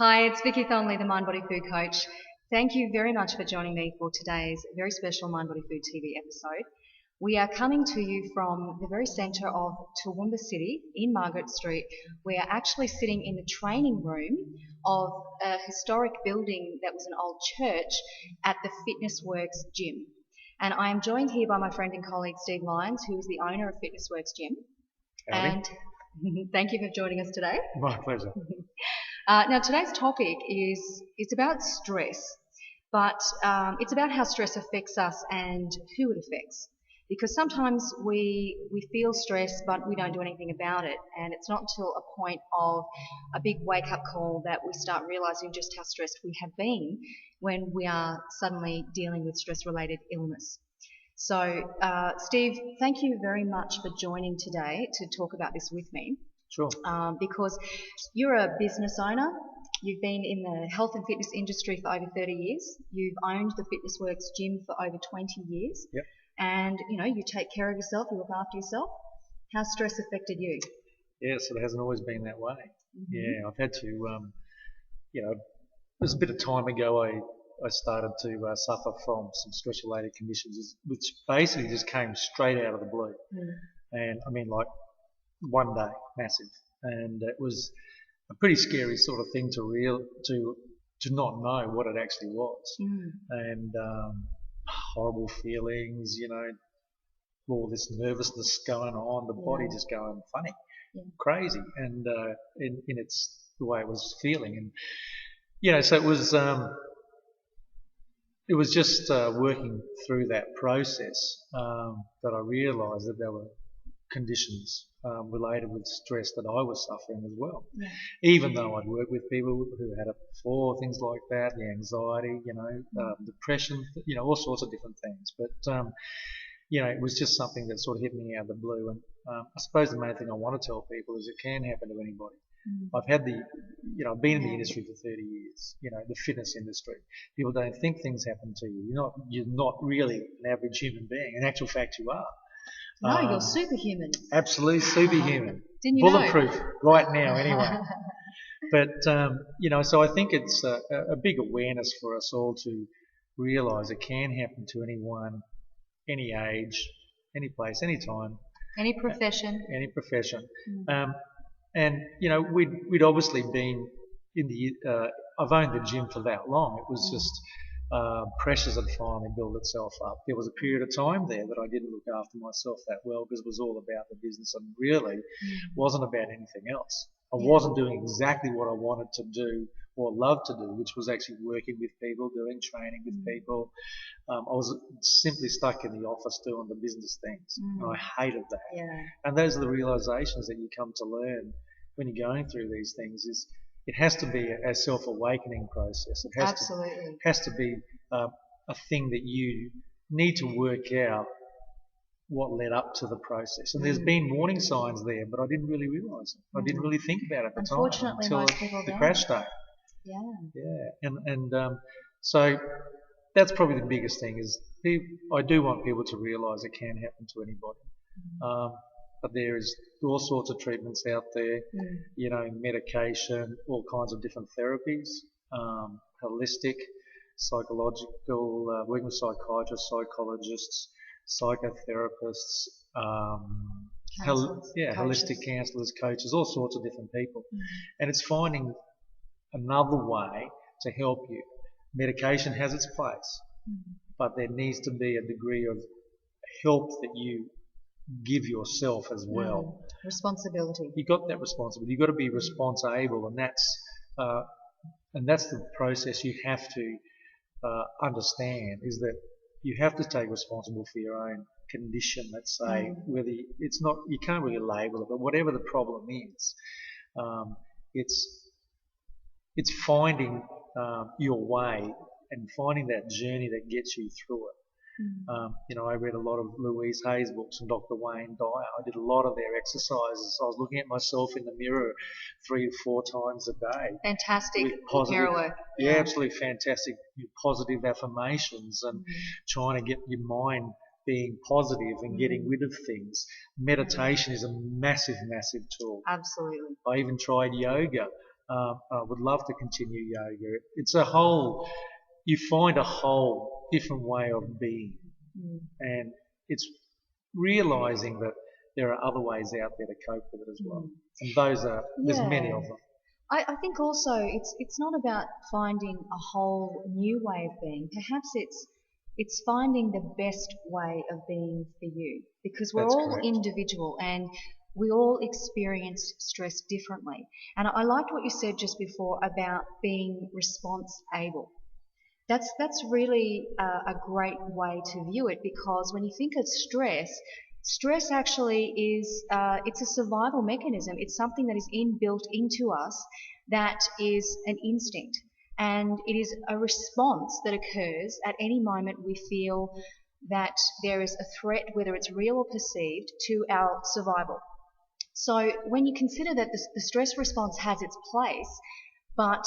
Hi, it's Viki, the MindBodyFood coach. Thank you very much for joining me for today's very special MindBodyFood TV episode. We are coming to you from the very centre of Toowoomba City in Margaret Street. We are actually sitting in the training room of a historic building that was an old church at the Fitness Works gym. And I am joined here by my friend and colleague Steve Lyons, who is the owner of Fitness Works Gym. Howdy. And thank you for joining us today. My pleasure. Now today's topic it's about stress, but it's about how stress affects us and who it affects. Because sometimes we feel stress, but we don't do anything about it, and it's not until a point of a big wake-up call that we start realising just how stressed we have been when we are suddenly dealing with stress-related illness. So, Steve, thank you very much for joining today to talk about this with me. Sure. Because you're a business owner, you've been in the health and fitness industry for over 30 years, you've owned the Fitness Works gym for over 20 years, Yep. and you take care of yourself, you look after yourself. How's stress affected you? Yes, it hasn't always been that way. Mm-hmm. Yeah, I've had to, it was a bit of time ago I started to suffer from some stress-related conditions, which basically just came straight out of the blue. And I mean, like, one day, massive. And it was a pretty scary sort of thing to not know what it actually was. And horrible feelings, all this nervousness going on, the body just going funny, crazy, and in its the way it was feeling, and so it was just working through that process that I realised that there were conditions related with stress that I was suffering as well. Even though I'd worked with people who had it before, things like that, the anxiety, depression, all sorts of different things. But it was just something that sort of hit me out of the blue. And I suppose the main thing I want to tell people is it can happen to anybody. I've had I've been in the industry for 30 years, the fitness industry. People don't think things happen to you. You're not really an average human being. In actual fact, you are. No, you're superhuman. Absolutely superhuman. Didn't you Bulletproof right now, anyway. But, so I think it's a big awareness for us all to realise it can happen to anyone, any age, any place, any time. Any profession. Any profession. And, we'd obviously been in I've owned the gym for that long. It was just pressures had finally built itself up. There was a period of time there that I didn't look after myself that well because it was all about the business and really wasn't about anything else. I wasn't doing exactly what I wanted to do or loved to do, which was actually working with people, doing training with people. I was simply stuck in the office doing the business things, and I hated that. And those are the realizations that you come to learn when you're going through these things. It has to be a self-awakening process. It has to be a thing that you need to work out what led up to the process. And there's been warning signs there, but I didn't really realise it. I didn't really think about it at the time until the crash day. So that's probably the biggest thing is I do want people to realise it can happen to anybody. But there is all sorts of treatments out there, medication, all kinds of different therapies, holistic, psychological, working with psychiatrists, psychologists, psychotherapists, holistic counsellors, coaches, all sorts of different people. And it's finding another way to help you. Medication has its place, but there needs to be a degree of help that you give yourself as well. Responsibility. You got that responsibility. You've got to be responsible, and that's the process you have to understand, is that you have to take responsible for your own condition. Let's say whether it's not, you can't really label it, but whatever the problem is, it's finding your way and finding that journey that gets you through it. I read a lot of Louise Hay's books and Dr. Wayne Dyer. I did a lot of their exercises. I was looking at myself in the mirror 3 or 4 times a day. Fantastic mirror work. Yeah, absolutely fantastic. Positive affirmations and trying to get your mind being positive and getting rid of things. Meditation is a massive, massive tool. Absolutely. I even tried yoga I would love to continue yoga. It's a whole, you find a whole different way of being. And it's realizing that there are other ways out there to cope with it as well. And there's many of them. I think also it's not about finding a whole new way of being. Perhaps it's finding the best way of being for you, because we're That's all correct. individual and we all experience stress differently. And I liked what you said just before about being response able. That's really a great way to view it, because when you think of stress, stress actually is it's a survival mechanism. It's something that is inbuilt into us, that is an instinct, and it is a response that occurs at any moment we feel that there is a threat, whether it's real or perceived, to our survival. So when you consider that the stress response has its place, but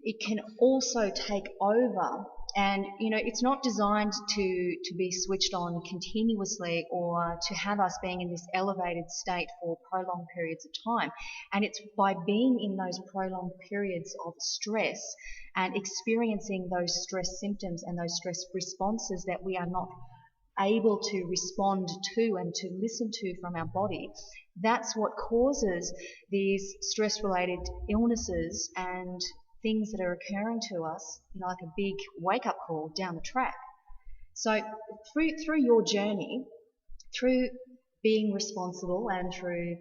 it can also take over, and it's not designed to be switched on continuously or to have us being in this elevated state for prolonged periods of time. And it's by being in those prolonged periods of stress and experiencing those stress symptoms and those stress responses that we are not able to respond to and to listen to from our body. That's what causes these stress related illnesses and things that are occurring to us, like a big wake up call down the track. So through your journey, through being responsible and through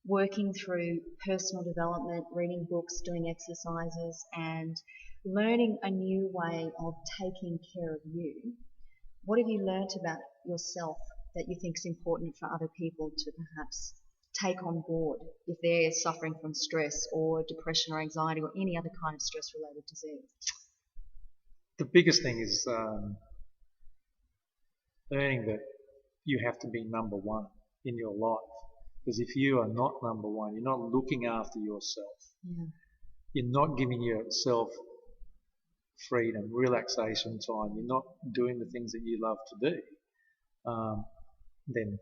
working through personal development, reading books, doing exercises, and learning a new way of taking care of you, what have you learnt about yourself that you think is important for other people to perhaps take on board if they're suffering from stress or depression or anxiety or any other kind of stress-related disease? The biggest thing is learning that you have to be number one in your life. Because if you are not number one, you're not looking after yourself. Yeah. You're not giving yourself freedom, relaxation time. You're not doing the things that you love to do. Then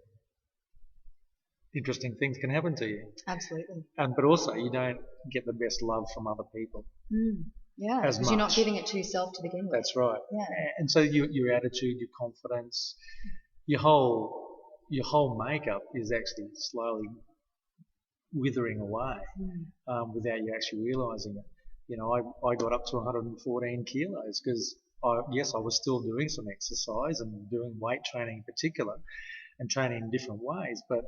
interesting things can happen to you. Absolutely. But also, you don't get the best love from other people. Yeah, as because you're not much. giving it to yourself to begin with. That's right. Yeah. And so your attitude, your confidence, your whole makeup is actually slowly withering away without you actually realizing it. I got up to 114 kilos because I was still doing some exercise and doing weight training in particular, and training in different ways, but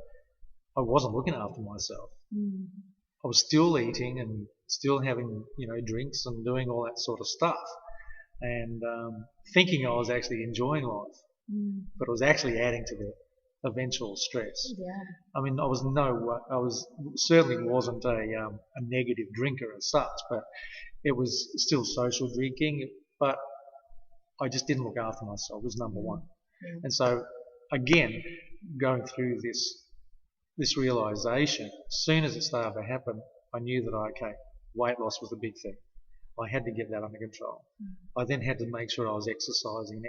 I wasn't looking after myself. I was still eating and still having, drinks and doing all that sort of stuff, and thinking I was actually enjoying life, but it was actually adding to the eventual stress. Yeah. I mean, certainly wasn't a negative drinker as such, but it was still social drinking. But I just didn't look after myself. It was number one. Yeah. And so, again, going through this realization, as soon as it started to happen, I knew that weight loss was the big thing. I had to get that under control. I then had to make sure I was exercising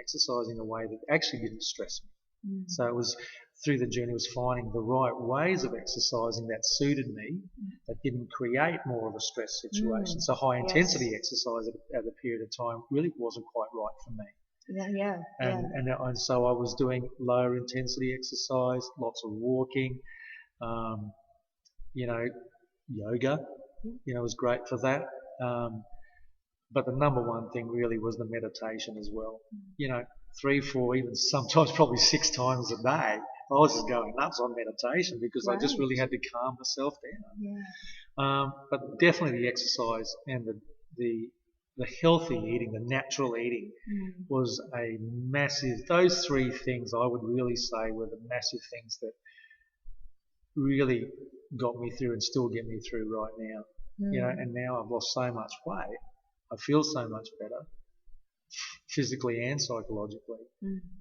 in a way that actually didn't stress me. So it was through the journey was finding the right ways of exercising that suited me, that didn't create more of a stress situation. So high intensity exercise at a period of time really wasn't quite right for me. Yeah. And so I was doing lower intensity exercise, lots of walking, yoga, was great for that. But the number one thing really was the meditation as well. 3, 4, even sometimes probably 6 times a day, I was just going nuts on meditation because I just really had to calm myself down. Yeah. But definitely the exercise and the healthy eating, the natural eating was a massive, those 3 things I would really say were the massive things that really got me through and still get me through right now. And now I've lost so much weight. I feel so much better, physically and psychologically.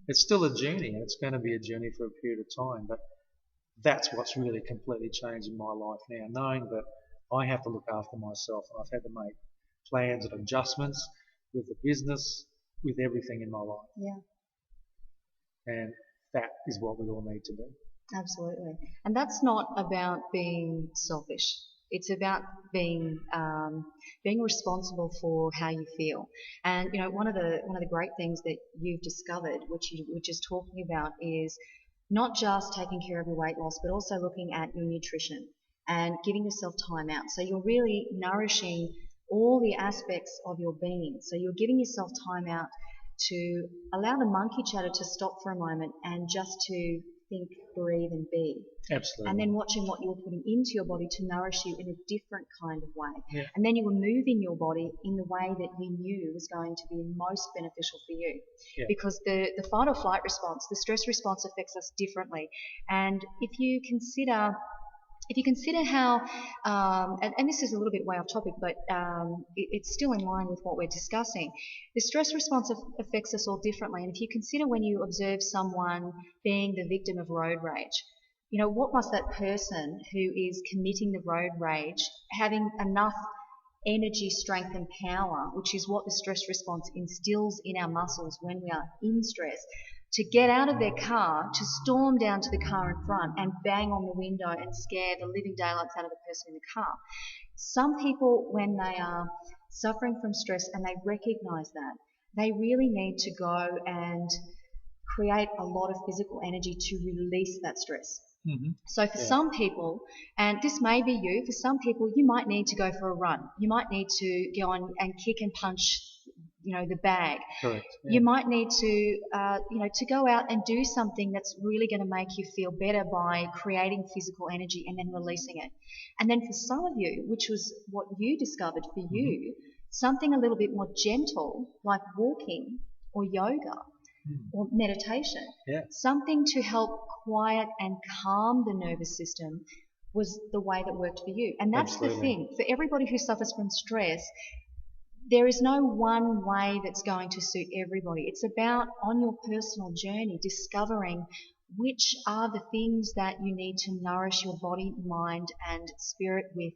It's still a journey, and it's going to be a journey for a period of time, but that's what's really completely changed in my life now, knowing that I have to look after myself, and I've had to make plans and adjustments with the business, with everything in my life. Yeah. And that is what we all need to do. Absolutely. And that's not about being selfish. It's about being responsible for how you feel. And you know, one of the great things that you've discovered, which you were just talking about, is not just taking care of your weight loss, but also looking at your nutrition and giving yourself time out. So you're really nourishing all the aspects of your being. So you're giving yourself time out to allow the monkey chatter to stop for a moment and just to think, breathe, and be. Absolutely. And then watching what you're putting into your body to nourish you in a different kind of way. Yeah. And then you were moving your body in the way that you knew was going to be most beneficial for you. Yeah. Because the fight or flight response, the stress response affects us differently. And if you consider how, and this is a little bit way off topic, but it's still in line with what we're discussing, the stress response affects us all differently. And if you consider when you observe someone being the victim of road rage, you know, what must that person who is committing the road rage having enough energy, strength and power, which is what the stress response instills in our muscles when we are in stress, to get out of their car, to storm down to the car in front and bang on the window and scare the living daylights out of the person in the car. Some people, when they are suffering from stress and they recognize that, they really need to go and create a lot of physical energy to release that stress. Mm-hmm. So for some people, and this may be you, for some people you might need to go for a run. You might need to go on and kick and punch, you know, the bag. Correct. Yeah. You might need to, to go out and do something that's really going to make you feel better by creating physical energy and then releasing it. And then for some of you, which was what you discovered for you, something a little bit more gentle, like walking or yoga or meditation, something to help quiet and calm the nervous system was the way that worked for you. And that's the thing. For everybody who suffers from stress, there is no one way that's going to suit everybody. It's about, on your personal journey, discovering which are the things that you need to nourish your body, mind, and spirit with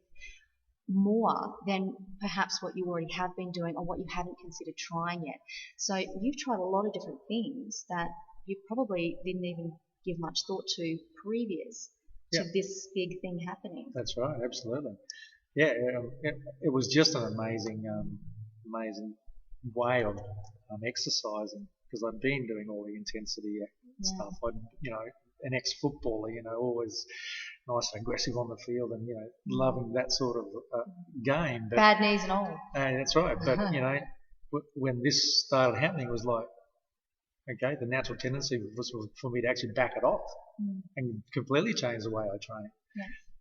more than perhaps what you already have been doing or what you haven't considered trying yet. So you've tried a lot of different things that you probably didn't even give much thought to previous to this big thing happening. That's right, absolutely. Yeah, it was just an amazing way of exercising, because I'd been doing all the intensity stuff. An ex-footballer, always nice and aggressive on the field, and loving that sort of game. But, bad knees and all. That's right. But when this started happening, it was like, okay, the natural tendency was for me to actually back it off and completely change the way I train.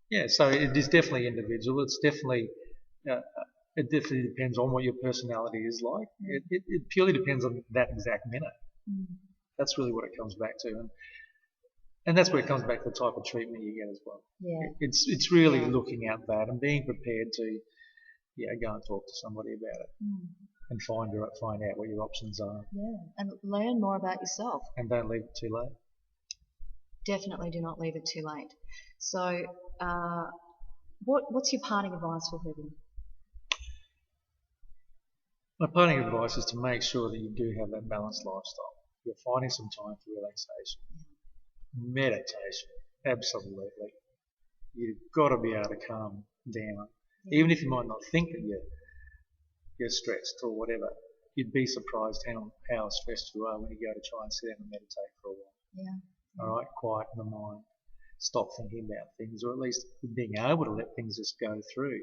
Yeah. So it is definitely individual. It's definitely it definitely depends on what your personality is like. It purely depends on that exact minute. That's really what it comes back to, and that's where it comes back to the type of treatment you get as well. Yeah. It's really looking at that and being prepared to go and talk to somebody about it and find out what your options are. Yeah, and learn more about yourself. And don't leave it too late. Definitely do not leave it too late. So, what's your parting advice for people? My parting advice is to make sure that you do have that balanced lifestyle. You're finding some time for relaxation. Meditation, absolutely. You've got to be able to calm down. Even if you might not think that you're stressed or whatever, you'd be surprised how stressed you are when you go to try and sit down and meditate for a while. All right, quieten the mind, stop thinking about things, or at least being able to let things just go through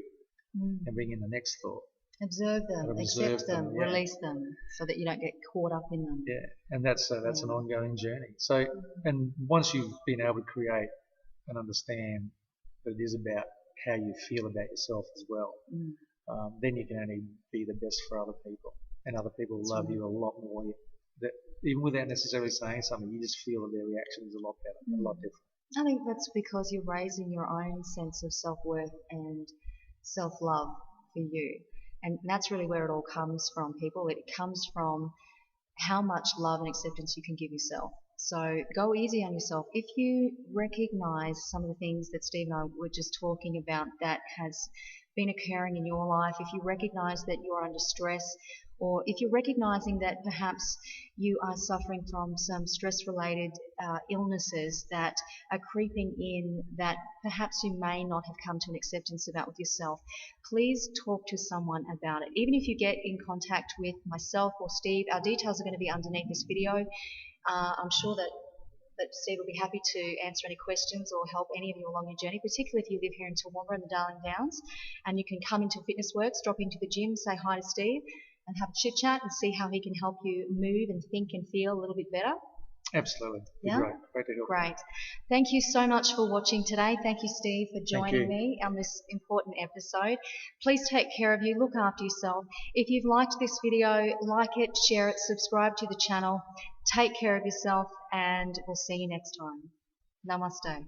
and bring in the next thought. Observe them, accept them, release them, so that you don't get caught up in them. Yeah, and that's an ongoing journey. So, and once you've been able to create and understand that it is about how you feel about yourself as well, then you can only be the best for other people, and other people will love you a lot more. That even without necessarily saying something, you just feel that their reaction is a lot better, a lot different. I think that's because you're raising your own sense of self-worth and self-love for you. And that's really where it all comes from, people. It comes from how much love and acceptance you can give yourself. So go easy on yourself. If you recognize some of the things that Steve and I were just talking about that has been occurring in your life, if you recognize that you're under stress, or if you're recognizing that perhaps you are suffering from some stress-related illnesses that are creeping in that perhaps you may not have come to an acceptance about with yourself, please talk to someone about it. Even if you get in contact with myself or Steve, our details are going to be underneath this video. I'm sure that Steve will be happy to answer any questions or help any of you along your journey, particularly if you live here in Toowoomba and the Darling Downs. And you can come into Fitness Works, drop into the gym, say hi to Steve, and have a chit chat and see how he can help you move and think and feel a little bit better. Absolutely. Yeah? Great to help. Great. Thank you so much for watching today. Thank you, Steve, for joining me on this important episode. Please take care of you. Look after yourself. If you've liked this video, like it, share it, subscribe to the channel. Take care of yourself, and we'll see you next time. Namaste.